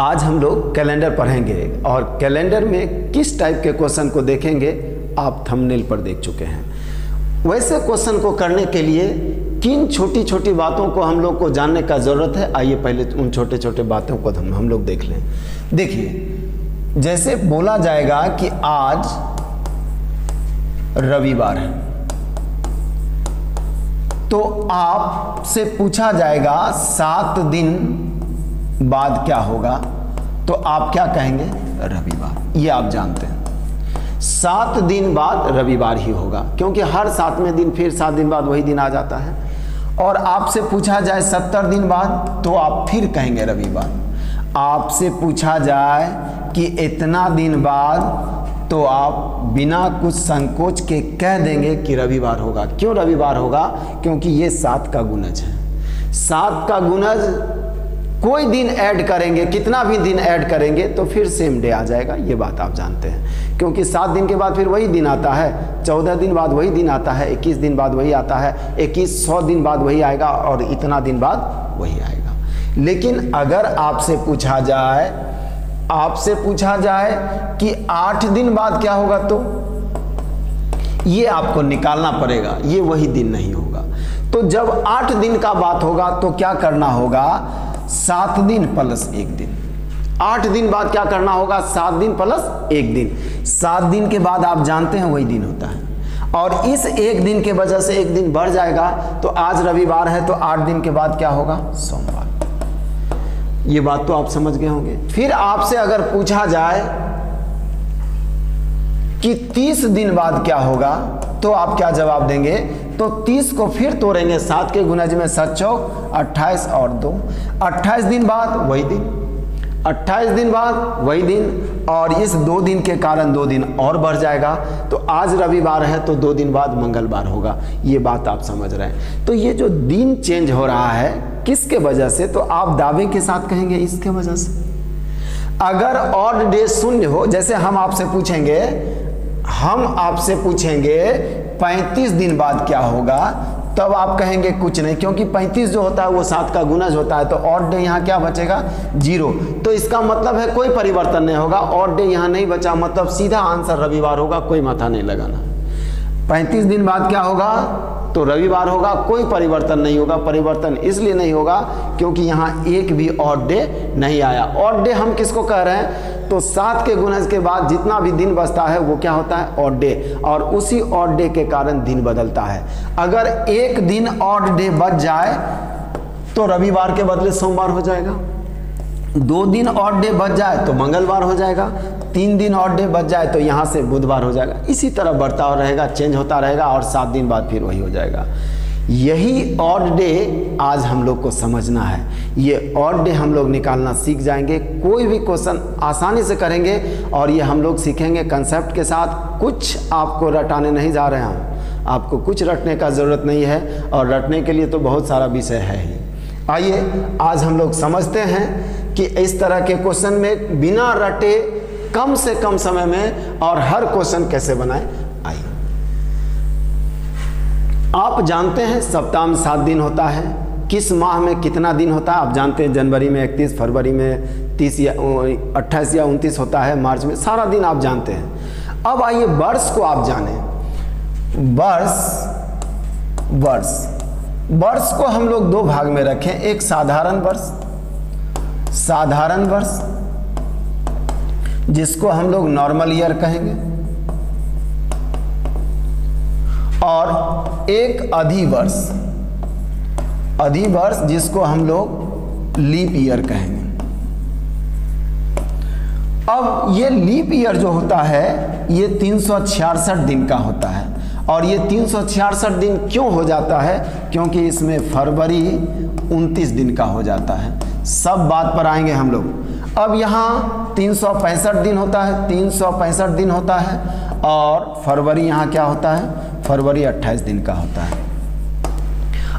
आज हम लोग कैलेंडर पढ़ेंगे और कैलेंडर में किस टाइप के क्वेश्चन को देखेंगे आप थंबनेल पर देख चुके हैं। वैसे क्वेश्चन को करने के लिए किन छोटी छोटी बातों को हम लोग को जानने का ज़रूरत है, आइए पहले उन छोटे छोटे बातों को हम लोग देख लें। देखिए, जैसे बोला जाएगा कि आज रविवार है, तो आपसे पूछा जाएगा 7 दिन बाद क्या होगा, तो आप क्या कहेंगे? रविवार। ये आप जानते हैं 7 दिन बाद रविवार ही होगा, क्योंकि हर 7वें दिन फिर 7 दिन बाद वही दिन आ जाता है। और आपसे पूछा जाए 70 दिन बाद, तो आप फिर कहेंगे रविवार। आपसे पूछा जाए कि इतना दिन बाद, तो आप बिना कुछ संकोच के कह देंगे कि रविवार होगा। क्यों रविवार होगा? क्योंकि ये 7 का गुणज है। 7 का गुणज कोई दिन ऐड करेंगे, कितना भी दिन ऐड करेंगे तो फिर सेम डे आ जाएगा। ये बात आप जानते हैं, क्योंकि 7 दिन के बाद फिर वही दिन आता है, 14 दिन बाद वही दिन आता है, 21 दिन बाद वही आता है, 100 दिन बाद वही आएगा और इतना दिन बाद वही आएगा। लेकिन अगर आपसे पूछा जाए कि 8 दिन बाद क्या होगा, तो ये आपको निकालना पड़ेगा, ये वही दिन नहीं होगा। तो जब 8 दिन का बात होगा तो क्या करना होगा? 7 दिन प्लस 1 दिन। 8 दिन बाद क्या करना होगा? 7 दिन प्लस 1 दिन। 7 दिन के बाद आप जानते हैं वही दिन होता है, और इस 1 दिन के वजह से 1 दिन बढ़ जाएगा। तो आज रविवार है, तो 8 दिन के बाद क्या होगा? सोमवार। ये बात तो आप समझ गए होंगे। फिर आपसे अगर पूछा जाए कि 30 दिन बाद क्या होगा, तो आप क्या जवाब देंगे? तो 30 को फिर तोड़ेंगे, 7 के गुणज में 7 चौक 28 और 2, 28 दिन बाद वही दिन, 28 दिन बाद वही दिन, और इस 2 दिन के कारण 2 दिन और बढ़ जाएगा। तो आज रविवार है तो 2 दिन बाद मंगलवार होगा। ये बात आप समझ रहे हैं। तो ये जो दिन चेंज हो रहा है किसके वजह से, तो आप दावे के साथ कहेंगे इसके वजह से। अगर ऑड डे 0 हो, जैसे हम आपसे पूछेंगे 35 दिन बाद क्या होगा, तब आप कहेंगे कुछ नहीं, क्योंकि 35 जो होता है वो 7 का गुणज होता है, तो ऑड डे यहाँ क्या बचेगा? 0। तो इसका मतलब है कोई परिवर्तन नहीं होगा, ऑड डे यहाँ नहीं बचा, मतलब सीधा आंसर रविवार होगा, कोई माथा नहीं लगाना। 35 दिन बाद क्या होगा? तो रविवार होगा, कोई परिवर्तन नहीं होगा। परिवर्तन इसलिए नहीं होगा क्योंकि यहाँ एक भी ऑड डे नहीं आया। ऑड डे हम किसको कह रहे हैं? तो 7 के गुणज के बाद जितना भी दिन बचता है वो क्या होता है? ऑड डे, और उसी ऑड डे के कारण दिन बदलता है। अगर 1 दिन ऑड डे बच जाए तो रविवार के बदले सोमवार हो जाएगा, 2 दिन ऑड डे बच जाए तो मंगलवार हो जाएगा, 3 दिन ऑड डे बच जाए तो यहाँ से बुधवार हो जाएगा। इसी तरह बढ़ता रहेगा, चेंज होता रहेगा, और 7 दिन बाद फिर वही हो जाएगा। यही ऑड डे आज हम लोग को समझना है। ये ऑड डे हम लोग निकालना सीख जाएंगे, कोई भी क्वेश्चन आसानी से करेंगे, और ये हम लोग सीखेंगे कंसेप्ट के साथ। कुछ आपको रटाने नहीं जा रहे हैं, आपको कुछ रटने का ज़रूरत नहीं है, और रटने के लिए तो बहुत सारा विषय है ही। आइए आज हम लोग समझते हैं कि इस तरह के क्वेश्चन में बिना रटे कम से कम समय में और हर क्वेश्चन कैसे बनाएं। आइए, आप जानते हैं सप्ताह में 7 दिन होता है, किस माह में कितना दिन होता है आप जानते हैं। जनवरी में 31, फरवरी में 30 या 28 या 29 होता है, मार्च में सारा दिन आप जानते हैं। अब आइए वर्ष को आप जानें। वर्ष को हम लोग 2 भाग में रखें, एक साधारण वर्ष जिसको हम लोग नॉर्मल ईयर कहेंगे, और एक अधिवर्ष जिसको हम लोग लीप ईयर कहेंगे। अब ये लीप ईयर जो होता है ये 366 दिन का होता है, और ये 366 दिन क्यों हो जाता है? क्योंकि इसमें फरवरी 29 दिन का हो जाता है। सब बात पर आएंगे हम लोग। अब यहाँ 365 दिन होता है, 365 दिन होता है, और फरवरी यहाँ क्या होता है? फरवरी 28 दिन का होता है।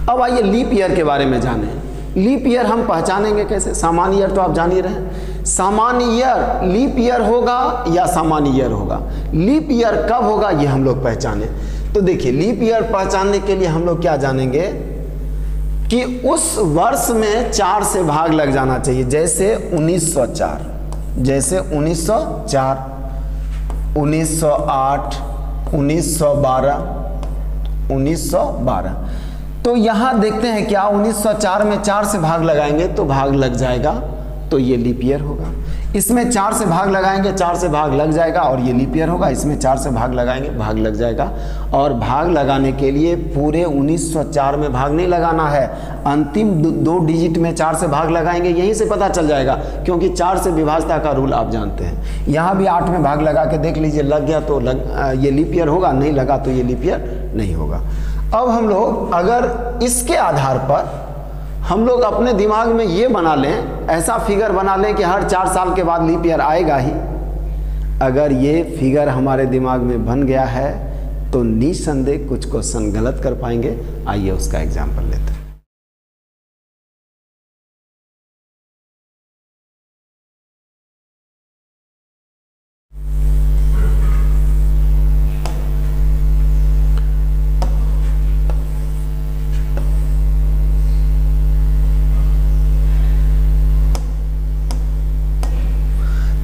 अब आइए लीप ईयर के बारे में जानें। लीप ईयर हम पहचानेंगे कैसे? सामान्य ईयर तो आप जान ही रहे हैं। सामान्य ईयर लीप ईयर होगा या सामान्य ईयर होगा? लीप ईयर कब होगा ये हम लोग पहचाने। तो देखिए, लीप ईयर पहचानने के लिए हम लोग क्या जानेंगे कि उस वर्ष में 4 से भाग लग जाना चाहिए। जैसे 1904, जैसे 1904, 1908, 1912, 1912। तो यहां देखते हैं क्या 1904 में 4 से भाग लगाएंगे तो भाग लग जाएगा, तो ये लीप ईयर होगा। इसमें 4 से भाग लगाएंगे, 4 से भाग लग जाएगा और ये लीप ईयर होगा। इसमें 4 से भाग लगाएंगे, भाग लग जाएगा। और भाग लगाने के लिए पूरे 1904 में भाग नहीं लगाना है, अंतिम 2 डिजिट में 4 से भाग लगाएंगे, यहीं से पता चल जाएगा, क्योंकि 4 से विभाज्यता का रूल आप जानते हैं। यहाँ भी 8 में भाग लगा के देख लीजिए, लग गया तो ये लीप ईयर होगा, नहीं लगा तो ये लीप ईयर नहीं होगा। अब हम लोग अगर इसके आधार पर हम लोग अपने दिमाग में ये बना लें, ऐसा फिगर बना लें कि हर 4 साल के बाद लीप ईयर आएगा ही। अगर ये फिगर हमारे दिमाग में बन गया है तो निसंदेह कुछ क्वेश्चन गलत कर पाएंगे। आइए उसका एग्जाम्पल लेते हैं।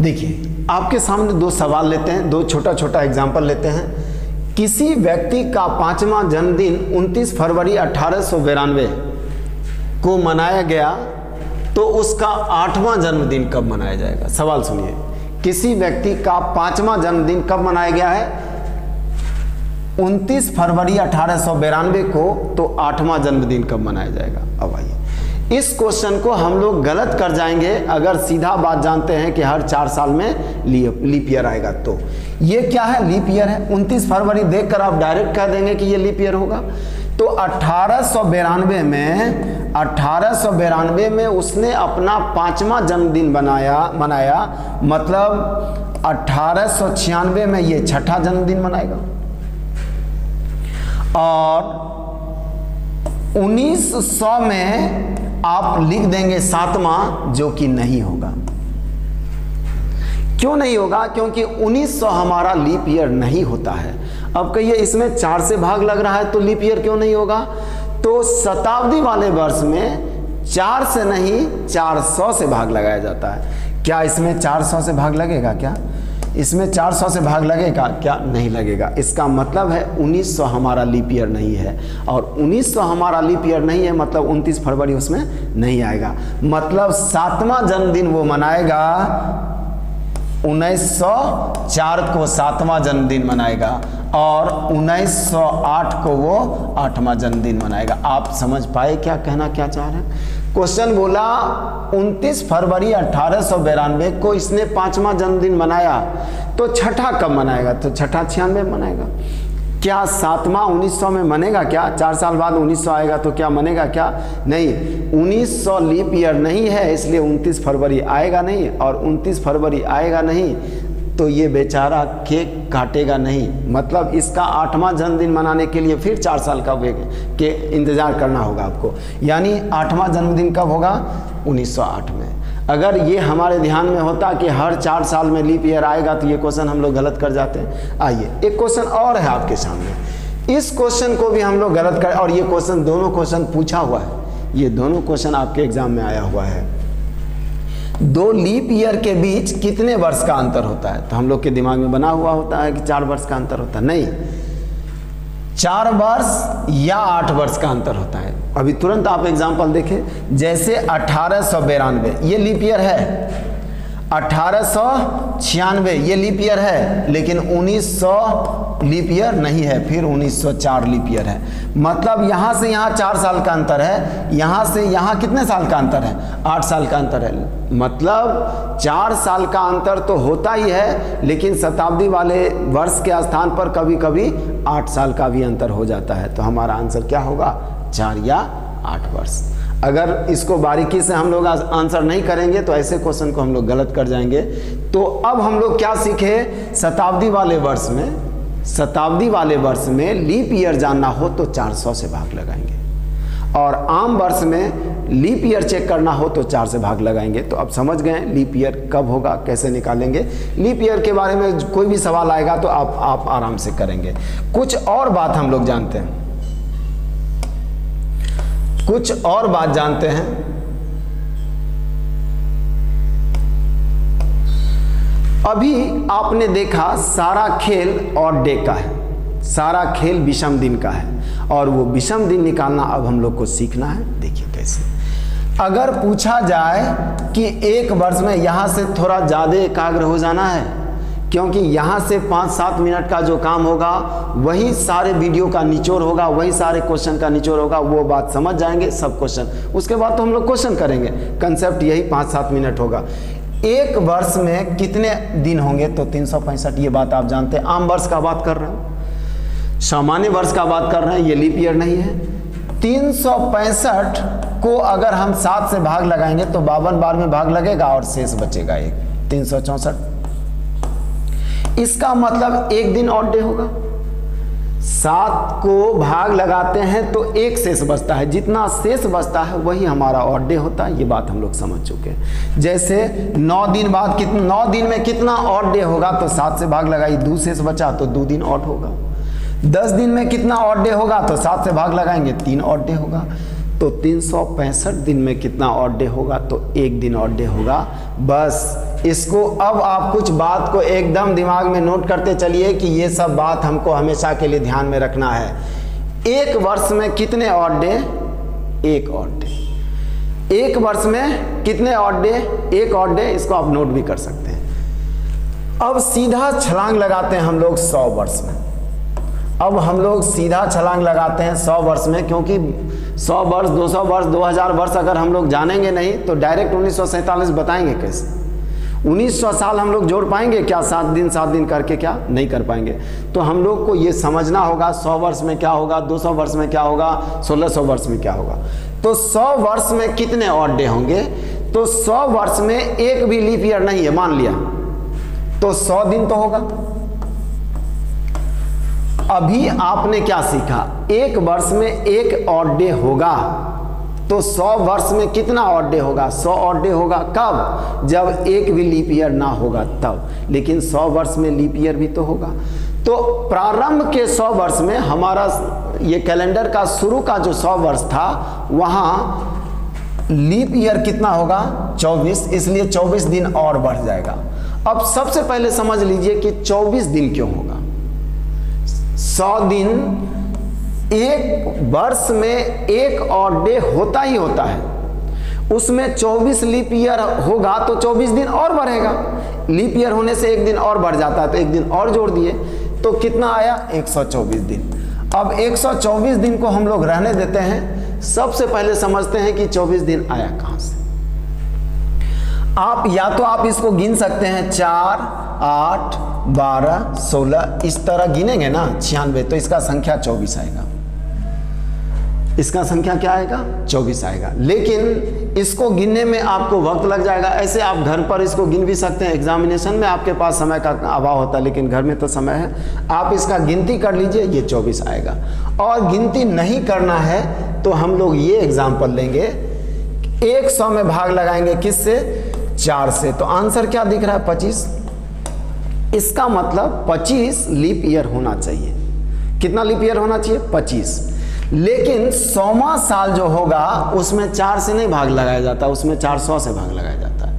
देखिए, आपके सामने 2 सवाल लेते हैं, 2 छोटा छोटा एग्जाम्पल लेते हैं। किसी व्यक्ति का 5वां जन्मदिन 29 फरवरी 1892 को मनाया गया, तो उसका 8वां जन्मदिन कब मनाया जाएगा? सवाल सुनिए, किसी व्यक्ति का 5वां जन्मदिन कब मनाया गया है? 29 फरवरी 1892 को, तो 8वां जन्मदिन कब मनाया जाएगा? अब आइए, इस क्वेश्चन को हम लोग गलत कर जाएंगे अगर सीधा बात जानते हैं कि हर 4 साल में लीप ईयर आएगा। तो ये क्या है? लीप ईयर है। 29 फरवरी देखकर आप डायरेक्ट कह देंगे कि ये लीप ईयर होगा। तो 1892 में उसने अपना 5वां जन्मदिन मनाया, मतलब 1896 में ये 6ठा जन्मदिन मनाएगा, और 1900 में आप लिख देंगे 7वां, जो कि नहीं होगा। क्यों नहीं होगा? क्योंकि 1900 हमारा लीप ईयर नहीं होता है। अब कहिए, इसमें 4 से भाग लग रहा है तो लीप ईयर क्यों नहीं होगा? तो शताब्दी वाले वर्ष में 4 से नहीं 400 से भाग लगाया जाता है। क्या इसमें 400 से भाग लगेगा? क्या इसमें 400 से भाग लगेगा? क्या नहीं लगेगा। इसका मतलब है 1900 हमारा लीप ईयर नहीं है, और 1900 हमारा लीप ईयर नहीं है मतलब 29 फरवरी उसमें नहीं आएगा। मतलब 7वां जन्मदिन वो मनाएगा, 1904 को 7वां जन्मदिन मनाएगा, और 1908 को वो 8वां जन्मदिन मनाएगा। आप समझ पाए क्या कहना क्या चाह रहे हैं? क्वेश्चन बोला 29 फरवरी 1892 को इसने 5वां जन्मदिन मनाया, तो 6ठा कब मनाएगा? तो 6ठा 96 में मनाएगा। क्या 7वां 1900 में मनेगा? क्या 4 साल बाद 1900 आएगा तो क्या मनेगा? क्या नहीं। 1900 लीप ईयर नहीं है, इसलिए 29 फरवरी आएगा नहीं, और 29 फरवरी आएगा नहीं तो ये बेचारा केक काटेगा नहीं। मतलब इसका 8वां जन्मदिन मनाने के लिए फिर 4 साल का के इंतज़ार करना होगा आपको। यानी 8वां जन्मदिन कब होगा? 1908 में। अगर ये हमारे ध्यान में होता कि हर 4 साल में लीप ईयर आएगा तो ये क्वेश्चन हम लोग गलत कर जाते हैं। आइए, एक क्वेश्चन और है आपके सामने, इस क्वेश्चन को भी हम लोग गलत कर, और ये क्वेश्चन, दोनों क्वेश्चन पूछा हुआ है, ये दोनों क्वेश्चन आपके एग्जाम में आया हुआ है। 2 लीप ईयर के बीच कितने वर्ष का अंतर होता है? तो हम लोग के दिमाग में बना हुआ होता है कि 4 वर्ष का अंतर होता है। नहीं, 4 वर्ष या 8 वर्ष का अंतर होता है। अभी तुरंत आप एग्जाम्पल देखें, जैसे 1892 ये लीप ईयर है, 1896 ये लीप ईयर है, लेकिन 1900 लीप ईयर नहीं है, फिर 1904 लीप ईयर है। मतलब यहाँ से यहाँ 4 साल का अंतर है, यहाँ से यहाँ कितने साल का अंतर है? 8 साल का अंतर है। मतलब 4 साल का अंतर तो होता ही है, लेकिन शताब्दी वाले वर्ष के स्थान पर कभी कभी 8 साल का भी अंतर हो जाता है। तो हमारा आंसर क्या होगा? 4 या 8 वर्ष। अगर इसको बारीकी से हम लोग आंसर नहीं करेंगे तो ऐसे क्वेश्चन को हम लोग गलत कर जाएंगे। तो अब हम लोग क्या सीखे? शताब्दी वाले वर्ष में लीप ईयर जानना हो तो 400 से भाग लगाएंगे, और आम वर्ष में लीप ईयर चेक करना हो तो 4 से भाग लगाएंगे। तो अब समझ गए लीप ईयर कब होगा, कैसे निकालेंगे। लीप ईयर के बारे में कोई भी सवाल आएगा तो आप आराम से करेंगे। कुछ और बात हम लोग जानते हैं, कुछ और बात जानते हैं। अभी आपने देखा सारा खेल ऑड डे का है, सारा खेल विषम दिन का है, और वो विषम दिन निकालना अब हम लोग को सीखना है। देखिए कैसे, अगर पूछा जाए कि एक वर्ष में यहाँ से थोड़ा ज़्यादा एकाग्र हो जाना है, क्योंकि यहाँ से 5-7 मिनट का जो काम होगा वही सारे वीडियो का निचोड़ होगा, वही सारे क्वेश्चन का निचोड़ होगा, वो बात समझ जाएंगे सब क्वेश्चन। उसके बाद तो हम लोग क्वेश्चन करेंगे, कंसेप्ट यही 5-7 मिनट होगा। एक वर्ष में कितने दिन होंगे? तो 365। ये बात आप जानते हैं। आम वर्ष का बात कर रहे हैं, सामान्य वर्ष का बात कर रहे हैं, ये लीप ईयर नहीं है। 365 को अगर हम 7 से भाग लगाएंगे तो 52 बार में भाग लगेगा और शेष बचेगा एक 364। इसका मतलब एक दिन ऑड डे होगा। 7 को भाग लगाते हैं तो एक शेष बचता है, जितना शेष बचता है वही हमारा ऑड डे होता है। ये बात हम लोग समझ चुके हैं। जैसे 9 दिन बाद 9 दिन में कितना ऑड डे होगा? तो 7 से भाग लगाई, 2 शेष बचा तो 2 दिन ऑड होगा। 10 दिन में कितना ऑड डे होगा? तो 7 से भाग लगाएंगे, 3 ऑड डे होगा। तो 365 दिन में कितना ऑड डे होगा? तो एक दिन ऑड डे होगा। बस इसको अब आप कुछ बात को एकदम दिमाग में नोट करते चलिए कि ये सब बात हमको हमेशा के लिए ध्यान में रखना है। एक वर्ष में कितने ऑड डे? एक ऑड डे। एक वर्ष में कितने ऑड डे? एक ऑड डे। इसको आप नोट भी कर सकते हैं। अब सीधा छलांग लगाते हैं हम लोग 100 वर्ष में। अब हम लोग सीधा छलांग लगाते हैं 100 वर्ष में, क्योंकि 100 वर्ष, 200 वर्ष, 2000 वर्ष अगर हम लोग जानेंगे नहीं तो डायरेक्ट 1947 बताएंगे कैसे? 1900 साल हम लोग जोड़ पाएंगे क्या? 7 दिन करके? क्या नहीं कर पाएंगे। तो हम लोग को ये समझना होगा 100 वर्ष में क्या होगा, 200 वर्ष में क्या होगा, 1600 वर्ष में क्या होगा। तो 100 वर्ष में कितने ऑड डे होंगे? तो 100 वर्ष में एक भी लीप ईयर नहीं है मान लिया, तो 100 दिन तो होगा। अभी आपने क्या सीखा? एक वर्ष में एक ऑड डे होगा। तो 100 वर्ष में कितना ऑड डे होगा? 100 ऑड डे होगा। कब? जब एक भी लीप ईयर ना होगा तब। लेकिन 100 वर्ष में लीप ईयर भी तो होगा। तो प्रारंभ के 100 वर्ष में हमारा ये कैलेंडर का शुरू का जो 100 वर्ष था वहां लीप ईयर कितना होगा? 24। इसलिए 24 दिन और बढ़ जाएगा। अब सबसे पहले समझ लीजिए कि 24 दिन क्यों होगा। 100 दिन, एक वर्ष में एक ऑड डे होता ही होता है, उसमें 24 लीप ईयर होगा तो 24 दिन और बढ़ेगा। लीप ईयर होने से एक दिन और बढ़ जाता है तो एक दिन और जोड़ दिए तो कितना आया? 124 दिन। अब 124 दिन को हम लोग रहने देते हैं। सबसे पहले समझते हैं कि 24 दिन आया कहां से। आप या तो आप इसको गिन सकते हैं 4, 8, 12, 16 इस तरह गिनेंगे ना 96, तो इसका संख्या 24 आएगा। इसका संख्या क्या आएगा? 24 आएगा। लेकिन इसको गिनने में आपको वक्त लग जाएगा। ऐसे आप घर पर इसको गिन भी सकते हैं, एग्जामिनेशन में आपके पास समय का अभाव होता है, लेकिन घर में तो समय है। आप इसका गिनती कर लीजिए, ये 24 आएगा। और गिनती नहीं करना है तो हम लोग ये एग्जाम्पल लेंगे, 100 में भाग लगाएंगे किससे? 4 से। तो आंसर क्या दिख रहा है? 25। इसका मतलब 25 लीप ईयर होना चाहिए। कितना लीप ईयर होना चाहिए? 25। लेकिन 100वां साल जो होगा उसमें 4 से नहीं भाग लगाया जाता, उसमें 400 से भाग लगाया जाता है।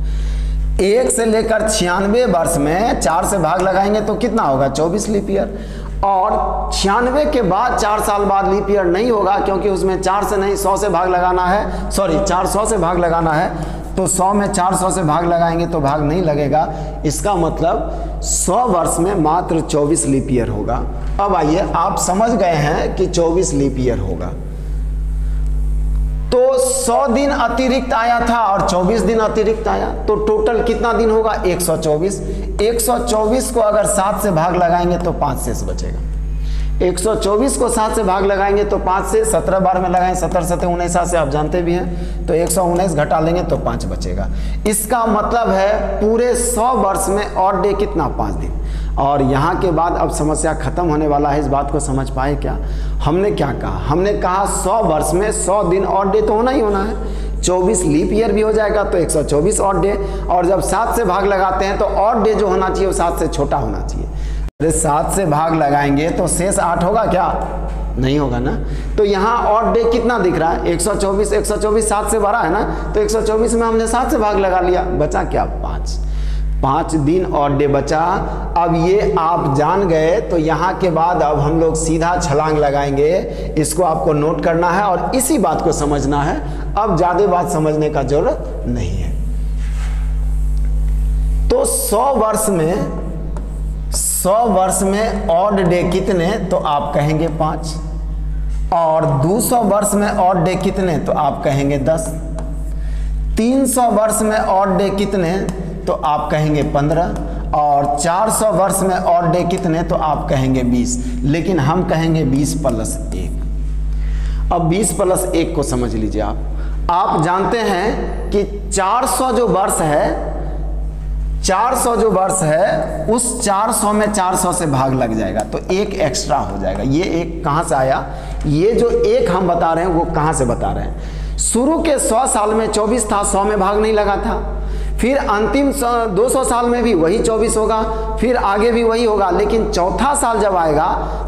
1 से लेकर 96 वर्ष में 4 से भाग लगाएंगे तो कितना होगा? 24 लीप ईयर। और 96 के बाद 4 साल बाद लीप ईयर नहीं होगा, क्योंकि उसमें 4 से नहीं 100 से भाग लगाना है, सॉरी 400 से भाग लगाना है। तो 100 में 400 से भाग लगाएंगे तो भाग नहीं लगेगा। इसका मतलब 100 वर्ष में मात्र 24 लीप ईयर होगा। अब आइए, आप समझ गए हैं कि 24 लीप ईयर होगा। तो 100 दिन अतिरिक्त आया था और 24 दिन अतिरिक्त आया, तो टोटल कितना दिन होगा? 124। 124 को अगर 7 से भाग लगाएंगे तो 5 शेष बचेगा। 124 को 7 से भाग लगाएंगे तो 5 से 17 बार में लगाएं, 17 7 19 से आप जानते भी हैं, तो 119 घटा लेंगे तो 5 बचेगा। इसका मतलब है पूरे 100 वर्ष में ऑड डे कितना? 5 दिन। और यहाँ के बाद अब समस्या खत्म होने वाला है। इस बात को समझ पाए क्या? हमने क्या कहा? हमने कहा 100 वर्ष में 100 दिन ऑड डे तो होना ही होना है। 24 लीप ईयर भी हो जाएगा तो 124 ऑड डे। और जब 7 से भाग लगाते हैं तो ऑड डे जो होना चाहिए वो 7 से छोटा होना चाहिए। 7 से भाग लगाएंगे तो शेष 8 होगा क्या? नहीं होगा ना। तो यहाँ ऑड डे कितना दिख रहा है, 124, 124 7 से भरा है ना, तो 124 में हमने 7 से भाग लगा लिया, बचा क्या 5 दिन ऑड डे बचा। अब ये आप जान गए, तो यहाँ के बाद अब हम लोग सीधा छलांग लगाएंगे, इसको आपको नोट करना है और इसी बात को समझना है, अब ज़्यादा बात समझने का जरूरत नहीं है। तो 100 वर्ष में ऑड डे कितने, तो आप कहेंगे 5, और 200 वर्ष में ऑड डे कितने, तो आप कहेंगे 10, 300 वर्ष में ऑड डे कितने, तो आप कहेंगे 15, और 400 वर्ष में ऑड डे कितने, तो आप कहेंगे 20, लेकिन हम कहेंगे 20 + 1। अब 20 + 1 को समझ लीजिए। आप जानते हैं कि 400 जो वर्ष है, 400 जो वर्ष है, उस 400 में 400 से भाग लग जाएगा, तो एक एक्स्ट्रा हो जाएगा। ये एक कहाँ से आया, ये जो एक हम बता रहे हैं वो कहाँ से बता रहे हैं, शुरू के 100 साल में 24 था, 100 में भाग नहीं लगा था, फिर अंतिम 200 साल में भी वही 24 होगा, फिर आगे भी वही होगा, लेकिन चौथा साल जब आएगा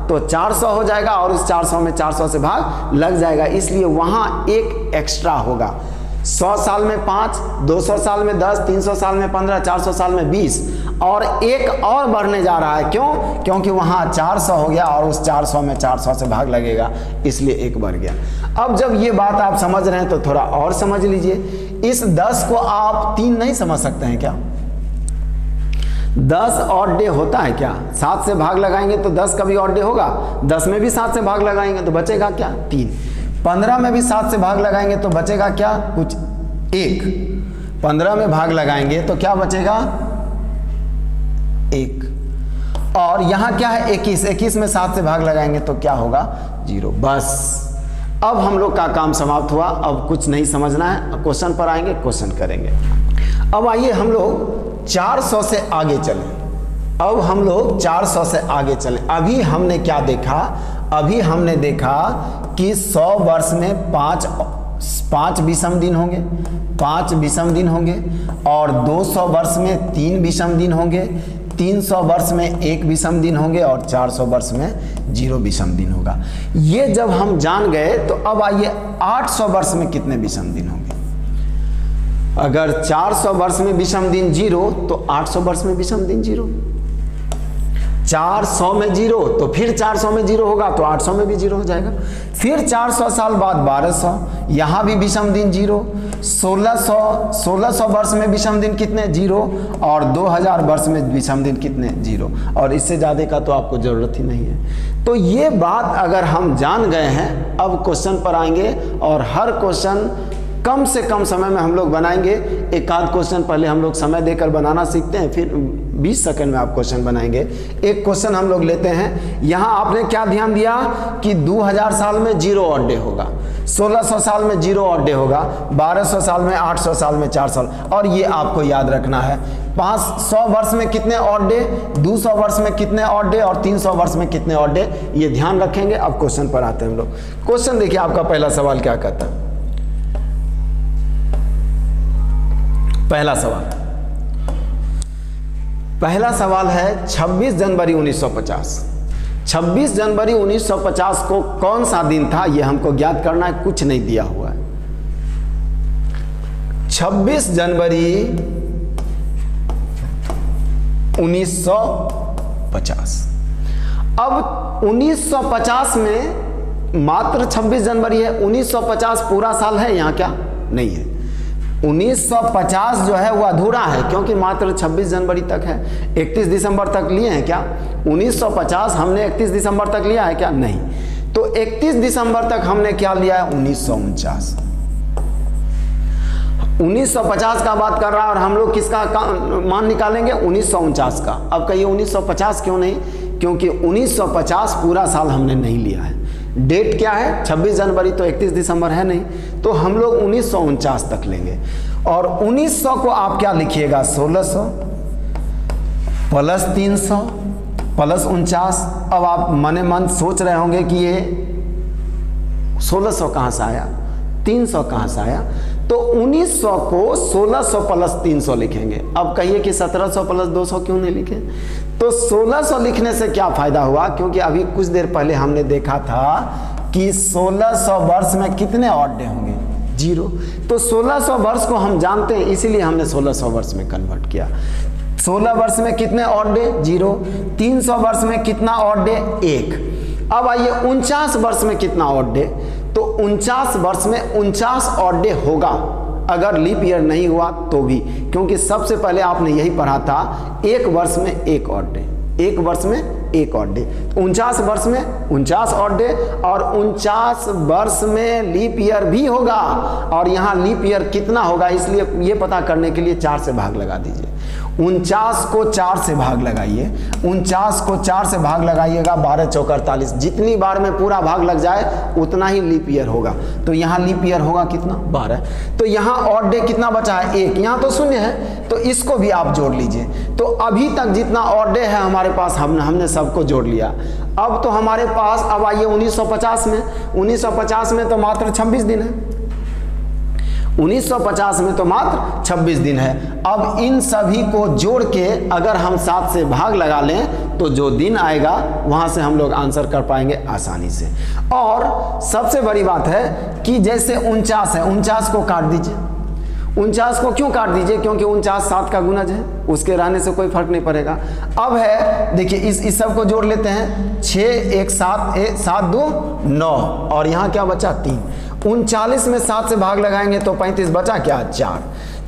तो 400 हो जाएगा और उस 400 में 400 से भाग लग जाएगा, इसलिए वहाँ एक एक्स्ट्रा होगा। 100 साल में 5, 200 साल में 10, 300 साल में 15, 400 साल में 20, और एक और बढ़ने जा रहा है। क्यों? क्योंकि वहाँ 400 हो गया और उस 400 में 400 से भाग लगेगा, इसलिए एक बढ़ गया। अब जब ये बात आप समझ रहे हैं तो थोड़ा और समझ लीजिए। इस 10 को आप 3 नहीं समझ सकते हैं क्या? 10 ऑड डे होता है क्या? 7 से भाग लगाएंगे तो 10 का भी ऑड डे होगा, 10 में भी 7 से भाग लगाएंगे तो बचेगा क्या? 3। 15 में भी 7 से भाग लगाएंगे तो बचेगा क्या? कुछ 1। 15 में भाग लगाएंगे तो क्या बचेगा? 1। और यहाँ क्या है? 21। 21 में 7 से भाग लगाएंगे तो क्या होगा? 0। बस अब हम लोग का काम समाप्त हुआ। अब कुछ नहीं समझना है, क्वेश्चन पर आएंगे, क्वेश्चन करेंगे। अब आइए हम लोग 400 से आगे चलें। अब हम लोग 400 से आगे चलें। अभी हमने क्या देखा? अभी हमने देखा कि 100 वर्ष में 5 विषम दिन होंगे, 5 विषम दिन होंगे, और 200 वर्ष में 3 विषम दिन होंगे, 300 वर्ष में 1 विषम दिन होंगे, और 400 वर्ष में 0 विषम दिन होगा। ये जब हम जान गए तो अब आइए 800 वर्ष में कितने विषम दिन होंगे। अगर 400 वर्ष में विषम दिन 0 तो 800 वर्ष में विषम दिन 0। 400 में 0 तो फिर 400 में 0 होगा तो 800 में भी 0 हो जाएगा। फिर 400 साल बाद 1200, यहाँ भी विषम दिन 0। 1600 वर्ष में विषम दिन कितने? 0। और 2000 वर्ष में विषम दिन कितने? 0। और इससे ज़्यादा का तो आपको ज़रूरत ही नहीं है। तो ये बात अगर हम जान गए हैं, अब क्वेश्चन पर आएंगे और हर क्वेश्चन कम से कम समय में हम लोग बनाएंगे। एक आध क्वेश्चन पहले हम लोग समय देकर बनाना सीखते हैं, फिर 20 सेकंड में आप क्वेश्चन बनाएंगे। एक क्वेश्चन हम लोग लेते हैं। यहाँ आपने क्या ध्यान दिया कि 2000 साल में 0 ऑड डे होगा, 1600 साल में 0 ऑड डे होगा, 1200 साल में, 800 साल में 4 साल, और ये आपको याद रखना है। 500 वर्ष में कितने ऑड डे, 200 वर्ष में कितने ऑड डे, और 300 वर्ष में कितने ऑड डे, ये ध्यान रखेंगे। अब क्वेश्चन पर आते हैं हम लोग। क्वेश्चन देखिए, आपका पहला सवाल क्या कहता है। पहला सवाल है 26 जनवरी 1950। 26 जनवरी 1950 को कौन सा दिन था, यह हमको ज्ञात करना है, कुछ नहीं दिया हुआ है। 26 जनवरी 1950। अब 1950 में मात्र 26 जनवरी है, 1950 पूरा साल है यहाँ क्या? नहीं है। 1950 जो है वो अधूरा है, क्योंकि मात्र 26 जनवरी तक है। 31 दिसंबर तक लिए हैं क्या? 1950 हमने 31 दिसंबर तक लिया है क्या? नहीं। तो 31 दिसंबर तक हमने क्या लिया है? 1949। 1950 का बात कर रहा है और हम लोग किसका मान निकालेंगे? 1949 का। अब कहिए 1950 क्यों नहीं? क्योंकि 1950 पूरा साल हमने नहीं लिया है। डेट क्या है? 26 जनवरी, तो 31 दिसंबर है नहीं, तो हम लोग 1949 तक लेंगे। और 1900 को आप क्या लिखिएगा? 1600 प्लस 300 प्लस 49। अब आप मने मन सोच रहे होंगे कि ये 1600 कहाँ से आया, 300 कहाँ से आया, तो 1900 को 1600 प्लस 300 लिखेंगे। अब कहिए कि 1700 प्लस 200 क्यों नहीं लिखे? तो 1600 लिखने से क्या फायदा हुआ, क्योंकि अभी कुछ देर पहले हमने देखा था कि 1600 वर्ष में कितने ऑड डे होंगे, 0। तो 1600 वर्ष को हम जानते हैं, इसीलिए हमने 1600 वर्ष में कन्वर्ट किया। 16 वर्ष में कितने ऑड डे, 0। 300 वर्ष में कितना ऑड डे, 1। अब आइए 49 वर्ष में कितना ऑड डे, तो 49 वर्ष में 49 ऑड डे होगा, अगर लीप ईयर नहीं हुआ तो भी, क्योंकि सबसे पहले आपने यही पढ़ा था, एक वर्ष में एक ऑड डे, एक वर्ष में एक ऑड डे। 49 वर्ष में 49 ऑड डे, और 49 वर्ष में लीप ईयर भी होगा, और यहाँ लीप ईयर कितना होगा, इसलिए ये पता करने के लिए 4 से भाग लगा दीजिए। 49 को 4 से भाग लगाइए, 49 को 4 से भाग लगाइएगा, 12 चौक 48, जितनी बार में पूरा भाग लग जाए उतना ही लीप ईयर होगा। तो यहाँ लीप ईयर होगा कितना, 12। तो यहाँ ऑड डे कितना बचा है, 1। यहाँ तो शून्य है, तो इसको भी आप जोड़ लीजिए। तो अभी तक जितना ऑड डे है हमारे पास, हमने सबको जोड़ लिया। अब तो हमारे पास, अब आइए 1950 में, 1950 में तो मात्र 26 दिन है, 1950 में तो मात्र 26 दिन है। अब इन सभी को जोड़ के अगर हम 7 से भाग लगा लें तो जो दिन आएगा वहां से हम लोग आंसर कर पाएंगे आसानी से। और सबसे बड़ी बात है कि जैसे 49 है, 49 को काट दीजिए। 49 को क्यों काट दीजिए, क्योंकि 49 7 का गुणज है, उसके रहने से कोई फर्क नहीं पड़ेगा। अब है, देखिए इस सब को जोड़ लेते हैं, 6 1 7 7 2 9, और यहाँ क्या बचा, 3। 39 में 7 से भाग लगाएंगे तो 35, बचा क्या,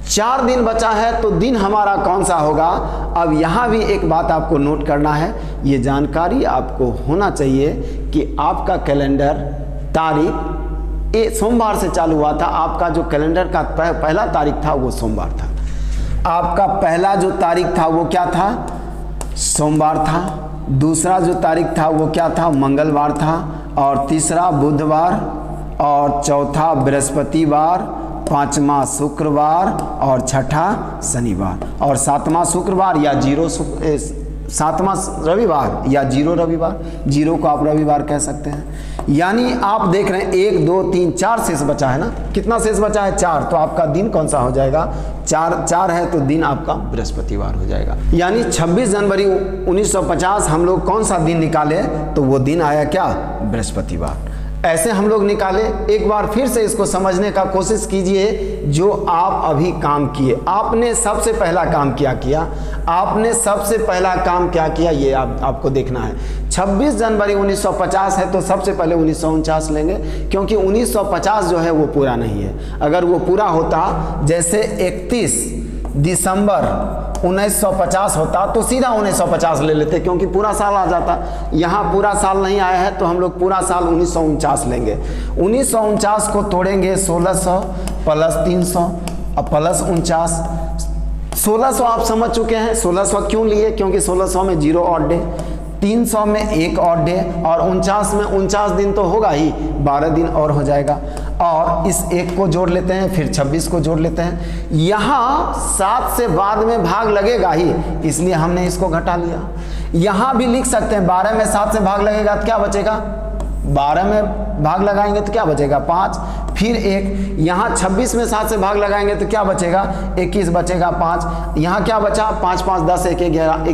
4 दिन बचा है। तो दिन हमारा कौन सा होगा। अब यहाँ भी एक बात आपको नोट करना है, ये जानकारी आपको होना चाहिए कि आपका कैलेंडर तारीख सोमवार से चालू हुआ था। आपका जो कैलेंडर का पहला तारीख था वो सोमवार था। आपका पहला जो तारीख था वो क्या था, सोमवार था। दूसरा जो तारीख था वो क्या था, मंगलवार था। और तीसरा बुधवार, और चौथा बृहस्पतिवार, पांचवा शुक्रवार, और छठा शनिवार, और सातवां शुक्रवार या 7वां रविवार या 0 रविवार। 0 को आप रविवार कह सकते हैं। यानी आप देख रहे हैं 1 2 3 4 शेष बचा है ना, कितना शेष बचा है, 4। तो आपका दिन कौन सा हो जाएगा, 4 है तो दिन आपका बृहस्पतिवार हो जाएगा। यानी 26 जनवरी 1950 हम लोग कौन सा दिन निकाले, तो वो दिन आया क्या, बृहस्पतिवार। ऐसे हम लोग निकाले। एक बार फिर से इसको समझने का कोशिश कीजिए, जो आप अभी काम किए। आपने सबसे पहला काम क्या किया, आपने सबसे पहला काम क्या किया, ये आपको देखना है। 26 जनवरी 1950 है तो सबसे पहले 1949 लेंगे, क्योंकि 1950 जो है वो पूरा नहीं है। अगर वो पूरा होता, जैसे 31 दिसंबर 1950 होता तो सीधा 1950 ले लेते, क्योंकि पूरा साल आ जाता। यहाँ पूरा साल नहीं आया है तो हम लोग पूरा साल 1949 लेंगे। 1949 को तोड़ेंगे 1600 प्लस 300 और प्लस 49। 1600 आप समझ चुके हैं। 1600 क्यों लिए, क्योंकि 1600 में 0 ऑड डे, 300 में 1 ऑड डे, और 49 में 49 दिन तो होगा ही, 12 दिन और हो जाएगा। और इस 1 को जोड़ लेते हैं, फिर 26 को जोड़ लेते हैं। यहाँ 7 से बाद में भाग लगेगा ही, इसलिए हमने इसको घटा लिया। यहाँ भी लिख सकते हैं 12 में 7 से भाग लगेगा तो क्या बचेगा, 12 में भाग लगाएंगे तो क्या बचेगा, 5। फिर 1, यहाँ 26 में 7 से भाग लगाएंगे तो क्या बचेगा, 21 बचेगा, 5। यहाँ क्या बचा, 5 5 10 1 11,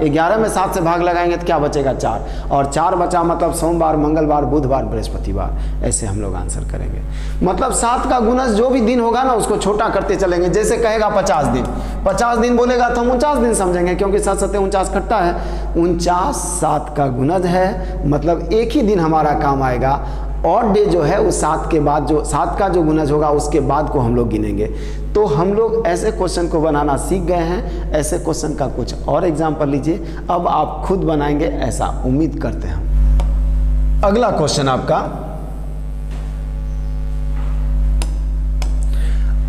11 में 7 से भाग लगाएंगे तो क्या बचेगा, 4। और 4 बचा, मतलब सोमवार, मंगलवार, बुधवार, बृहस्पतिवार। ऐसे हम लोग आंसर करेंगे। मतलब 7 का गुणज जो भी दिन होगा ना, उसको छोटा करते चलेंगे। जैसे कहेगा 50 दिन, 50 दिन बोलेगा तो हम 49 दिन समझेंगे, क्योंकि 7 7 49 कटता है। 49 7 का गुणज है, मतलब एक ही दिन हमारा काम आएगा। और डे जो है उस 7 के बाद, जो 7 का जो गुणज होगा उसके बाद को हम लोग गिनेंगे। तो हम लोग ऐसे क्वेश्चन को बनाना सीख गए हैं। ऐसे क्वेश्चन का कुछ और एग्जाम्पल लीजिए, अब आप खुद बनाएंगे, ऐसा उम्मीद करते हैं हम। अगला क्वेश्चन आपका,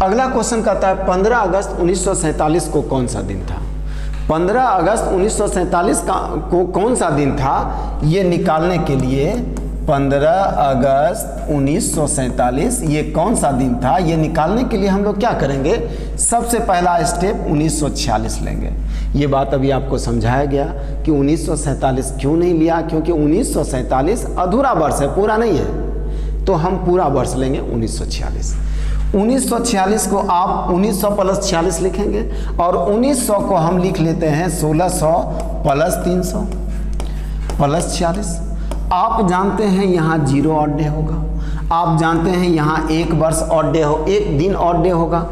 अगला क्वेश्चन कहता है 15 अगस्त 1947 को कौन सा दिन था। 15 अगस्त 1947 को कौन सा दिन था, ये निकालने के लिए 15 अगस्त 1947 ये कौन सा दिन था, ये निकालने के लिए हम लोग क्या करेंगे, सबसे पहला स्टेप 1946 लेंगे। ये बात अभी आपको समझाया गया कि 1947 क्यों नहीं लिया, क्योंकि 1947 अधूरा वर्ष है, पूरा नहीं है। तो हम पूरा वर्ष लेंगे 1946। 1946 को आप 1900 प्लस 46 लिखेंगे और 1900 को हम लिख लेते हैं 1600 प्लस 300 प्लस 46। आप जानते हैं यहाँ 0 ऑड डे होगा, आप जानते हैं यहाँ 1 वर्ष ऑड डे हो, 1 दिन ऑड डे होगा,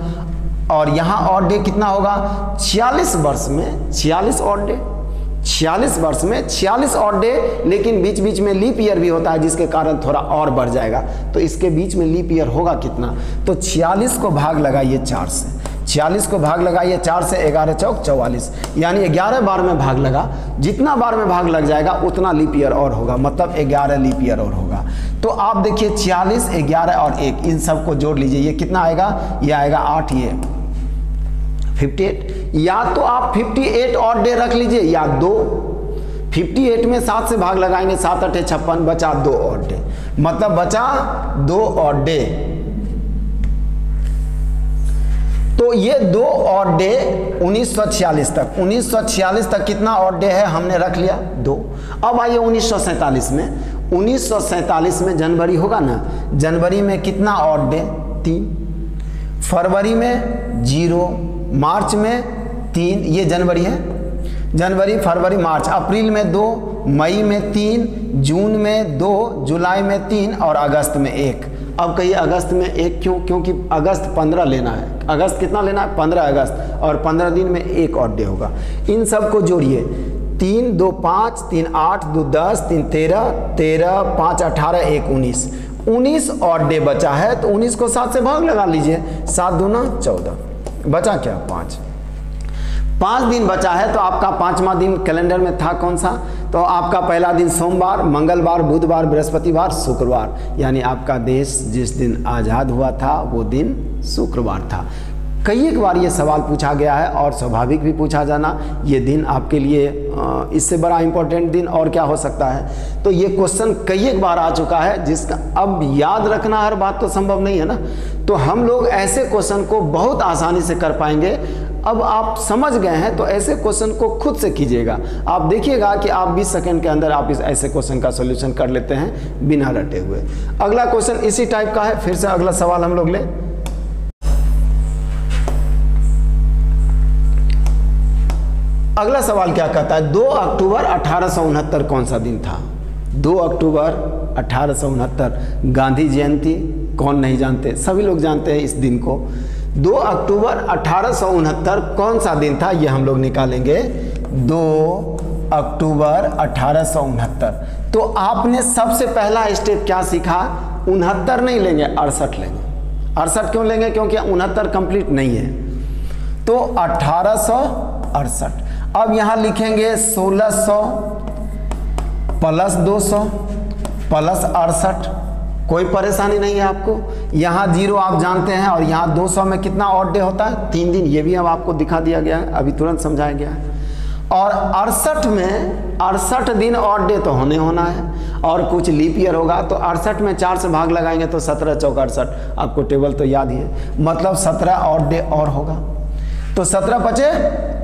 और यहाँ ऑड डे कितना होगा 46 वर्ष में 46 ऑड डे, 46 वर्ष में 46 ऑड डे, लेकिन बीच बीच में लीप ईयर भी होता है जिसके कारण थोड़ा और बढ़ जाएगा। तो इसके बीच में लीप ईयर होगा कितना, तो 46 को भाग लगाइए 4 से, 46 को भाग लगाइए 4 से, 11 चौक 44, यानी 11 बार में भाग लगा, जितना बार में भाग लग जाएगा उतना लीप ईयर और होगा, मतलब 11 लीप ईयर और होगा। तो आप देखिए 46, 11 और 1 इन सब को जोड़ लीजिए, ये कितना आएगा, ये आएगा 8, ये 58। या तो आप 58 ऑड डे रख लीजिए या 2, 58 में 7 से भाग लगाएंगे, 7 8 56, बचा 2 ऑड डे, मतलब बचा 2 ऑड डे। तो ये 2 ऑड डे 1946 तक, 1946 तक कितना ऑड डे है हमने रख लिया 2। अब आइए 1947 में, 1947 में जनवरी होगा ना, जनवरी में कितना ऑड डे 3, फरवरी में 0, मार्च में 3, ये जनवरी है, जनवरी फरवरी मार्च, अप्रैल में 2, मई में 3, जून में 2, जुलाई में 3 और अगस्त में 1। अब कहिए अगस्त में 1 क्यों, क्योंकि अगस्त 15 लेना है, अगस्त कितना लेना है 15 अगस्त, और 15 दिन में 1 ऑड डे होगा। इन सब को जोड़िए, 3 2 5, 3 8, 2 10, 3 13, 13 5 18, 1 19, 19 ऑड डे बचा है। तो 19 को 7 से भाग लगा लीजिए, 7 दूना 14, बचा क्या 5 दिन बचा है। तो आपका 5वां दिन कैलेंडर में था कौन सा, तो आपका पहला दिन सोमवार, मंगलवार, बुधवार, बृहस्पतिवार, शुक्रवार, यानी आपका देश जिस दिन आज़ाद हुआ था वो दिन शुक्रवार था। कई एक बार ये सवाल पूछा गया है और स्वाभाविक भी पूछा जाना, ये दिन आपके लिए इससे बड़ा इम्पोर्टेंट दिन और क्या हो सकता है। तो ये क्वेश्चन कई एक बार आ चुका है, जिसका अब याद रखना हर बात तो संभव नहीं है ना, तो हम लोग ऐसे क्वेश्चन को बहुत आसानी से कर पाएंगे। अब आप समझ गए हैं तो ऐसे क्वेश्चन को खुद से कीजिएगा, आप देखिएगा कि आप 20 सेकंड के अंदर आप इस ऐसे क्वेश्चन का सॉल्यूशन कर लेते हैं बिना रटे हुए। अगला क्वेश्चन इसी टाइप का है, फिर से अगला सवाल हम लोग लें। अगला सवाल क्या कहता है, 2 अक्टूबर 1869 कौन सा दिन था। 2 अक्टूबर 1869 गांधी जयंती, कौन नहीं जानते, सभी लोग जानते हैं इस दिन को। 2 अक्टूबर 1869 कौन सा दिन था, ये हम लोग निकालेंगे। 2 अक्टूबर 1869। तो आपने सबसे पहला स्टेप क्या सीखा, 69 नहीं लेंगे, 68 लेंगे। 68 क्यों लेंगे, क्योंकि 69 कंप्लीट नहीं है, तो 1868। अब यहाँ लिखेंगे 1600 प्लस 200 प्लस 68, कोई परेशानी नहीं है आपको। यहाँ 0 आप जानते हैं, और यहाँ 200 में कितना ऑड डे होता है 3 दिन, ये भी अब आपको दिखा दिया गया है, अभी तुरंत समझाया गया है। और 68 में 68 दिन ऑड डे तो होना है, और कुछ लीप ईयर होगा, तो 68 में 4 से भाग लगाएंगे तो 17 चौक 68, आपको टेबल तो याद ही है, मतलब 17 ऑड डे और होगा। तो 17 बचे,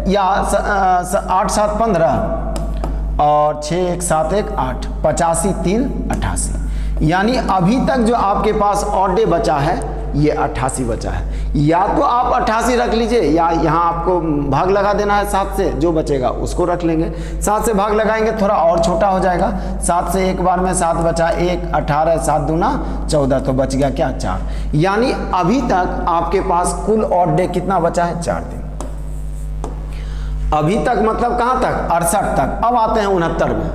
या 8 7 15 और 6 1 7 1 8, 85 3 88, यानी अभी तक जो आपके पास ऑड डे बचा है ये 88 बचा है। या तो आप 88 रख लीजिए, या यहाँ आपको भाग लगा देना है 7 से, जो बचेगा उसको रख लेंगे। 7 से भाग लगाएंगे थोड़ा और छोटा हो जाएगा, 7 से एक बार में 7 बचा 1, 18, 7 दूना 14, तो बच गया क्या 4, यानी अभी तक आपके पास कुल ऑड डे कितना बचा है 4 दिन। अभी तक मतलब कहाँ तक 68 तक। अब आते हैं 69 में,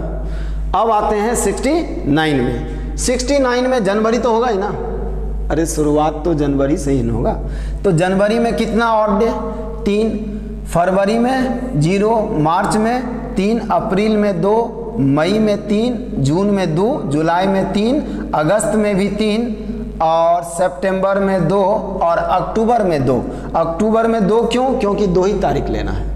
अब आते हैं 69 में। 69 में जनवरी तो होगा ही ना, अरे शुरुआत तो जनवरी से ही होगा, तो जनवरी में कितना ऑड डे 3, फरवरी में 0, मार्च में 3, अप्रैल में 2, मई में 3, जून में 2, जुलाई में 3, अगस्त में भी 3, और सितंबर में 2, और अक्टूबर में 2। अक्टूबर में 2 क्यों, क्योंकि 2 ही तारीख लेना है,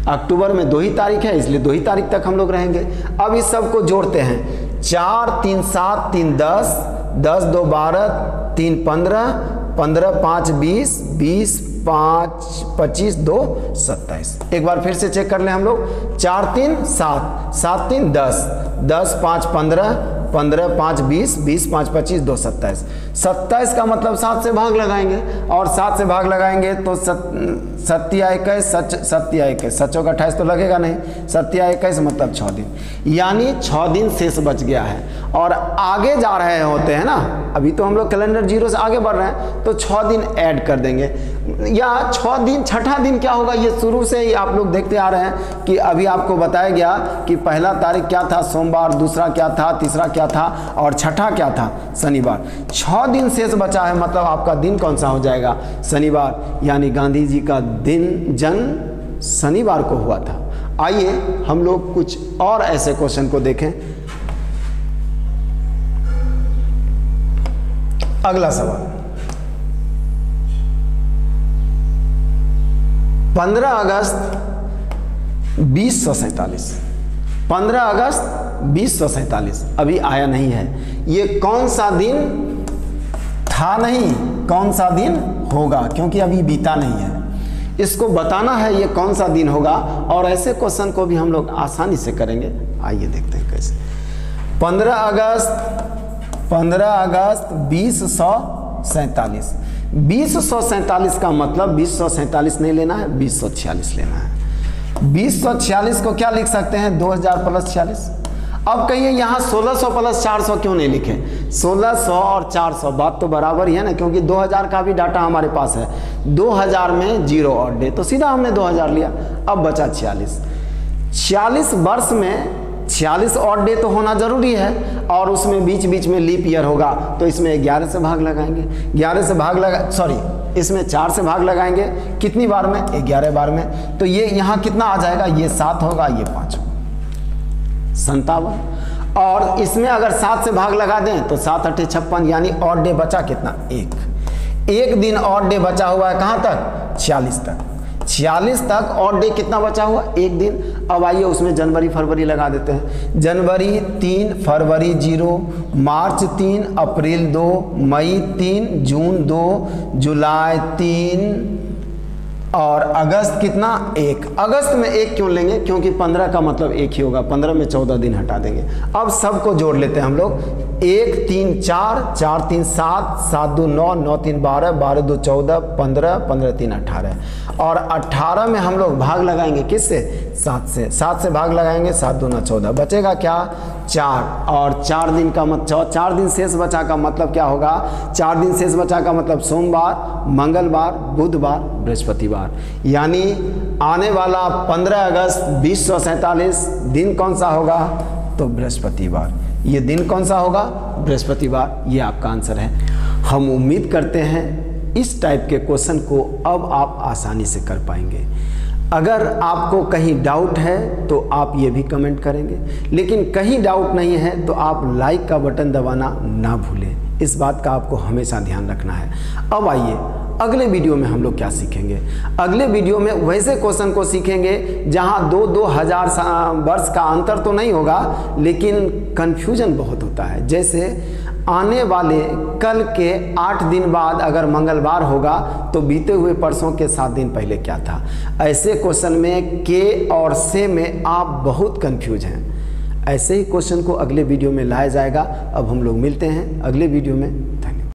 अक्टूबर में 2 ही तारीख है, इसलिए 2 ही तारीख तक हम लोग रहेंगे। अब इस सब को जोड़ते हैं, 4 3 7 3 10, 10 2 12, 3 15, 15 5 20, 20 5 25, 2 27। एक बार फिर से चेक कर लें हम लोग, 4 3 7, 7 3 10, 10 5 15, 15 5 20, 20 5 25, 2 27। 27 का मतलब 7 से भाग लगाएंगे, और 7 से भाग लगाएंगे तो 7 या 21, 7 या 21, 7 चौक 28 तो लगेगा नहीं, 7 या 21 मतलब 6 दिन, यानी 6 दिन शेष बच गया है। और आगे जा रहे होते हैं ना, अभी तो हम लोग कैलेंडर 0 से आगे बढ़ रहे हैं, तो 6 दिन ऐड कर देंगे, या 6 दिन, छठा दिन क्या होगा ये शुरू से ही आप लोग देखते आ रहे हैं कि अभी आपको बताया गया कि पहला तारीख क्या था, सोमवार, दूसरा क्या था, तीसरा क्या था, और छठा क्या था, शनिवार। 6 दिन शेष बचा है, मतलब आपका दिन कौन सा हो जाएगा, शनिवार, यानी गांधी जी का दिन जन्म शनिवार को हुआ था। आइए हम लोग कुछ और ऐसे क्वेश्चन को देखें। अगला सवाल, 15 अगस्त 2047, 15 अगस्त 2047 अभी आया नहीं है, ये कौन सा दिन था, नहीं कौन सा दिन होगा, क्योंकि अभी बीता नहीं है, इसको बताना है ये कौन सा दिन होगा। और ऐसे क्वेश्चन को भी हम लोग आसानी से करेंगे, आइए देखते हैं कैसे। 15 अगस्त 2047, 2047 का मतलब 2047 नहीं लेना है, 2046 लेना है। 2046 को क्या लिख सकते हैं, 2000 + 46। अब कहिए यहाँ 1600 + 400 क्यों नहीं लिखे, 1600 और 400 बात तो बराबर ही है ना, क्योंकि 2000 का भी डाटा हमारे पास है, 2000 में 0 ऑड डे, तो सीधा हमने 2000 लिया। अब बचा 46, 46 वर्ष में 46 ऑड डे तो होना जरूरी है, और उसमें बीच बीच में लीप ईयर होगा, तो इसमें 11 से भाग लगाएंगे, 11 से भाग लगा, सॉरी इसमें 4 से भाग लगाएंगे, कितनी बार में, 11 बार में, तो ये यहाँ कितना आ जाएगा, ये 7 होगा, ये 5 होगा, 57। और इसमें अगर 7 से भाग लगा दें तो 7 × 8 = 56, यानी ऑड डे बचा कितना, एक दिन ऑड डे बचा हुआ है, कहाँ तक, 46 तक, 46 तक ऑड डे कितना बचा हुआ, एक दिन। अब आइए उसमें जनवरी फरवरी लगा देते हैं, जनवरी 3, फरवरी 0, मार्च 3, अप्रैल 2, मई 3, जून 2, जुलाई 3, और अगस्त कितना, 1। अगस्त में 1 क्यों लेंगे, क्योंकि 15 का मतलब 1 ही होगा, 15 में 14 दिन हटा देंगे। अब सबको जोड़ लेते हैं हम लोग, 1 3 4, 4 3 7, 7 2 9, 9 3 12, 12 2 14, 15, 15 3 18, और 18 में हम लोग भाग लगाएंगे किससे, 7 से, 7 से भाग लगाएंगे, 7 2 9 14, बचेगा क्या, 4, और 4 दिन का मतलब 4 दिन शेष बचा का मतलब क्या होगा, 4 दिन शेष बचा का मतलब सोमवार, मंगलवार, बुधवार, बृहस्पतिवार, यानी आने वाला 15 अगस्त 2047 दिन कौन सा होगा, तो बृहस्पतिवार। ये दिन कौन सा होगा, बृहस्पतिवार, ये आपका आंसर है। हम उम्मीद करते हैं इस टाइप के क्वेश्चन को अब आप आसानी से कर पाएंगे। अगर आपको कहीं डाउट है तो आप ये भी कमेंट करेंगे, लेकिन कहीं डाउट नहीं है तो आप लाइक का बटन दबाना ना भूलें, इस बात का आपको हमेशा ध्यान रखना है। अब आइए अगले वीडियो में हम लोग क्या सीखेंगे। अगले वीडियो में वैसे क्वेश्चन को सीखेंगे जहां 2000 वर्ष का अंतर तो नहीं होगा, लेकिन कंफ्यूजन बहुत होता है। जैसे आने वाले कल के 8 दिन बाद अगर मंगलवार होगा तो बीते हुए परसों के 7 दिन पहले क्या था। ऐसे क्वेश्चन में के और से में आप बहुत कंफ्यूज हैं। ऐसे ही क्वेश्चन को अगले वीडियो में लाया जाएगा। अब हम लोग मिलते हैं अगले वीडियो में।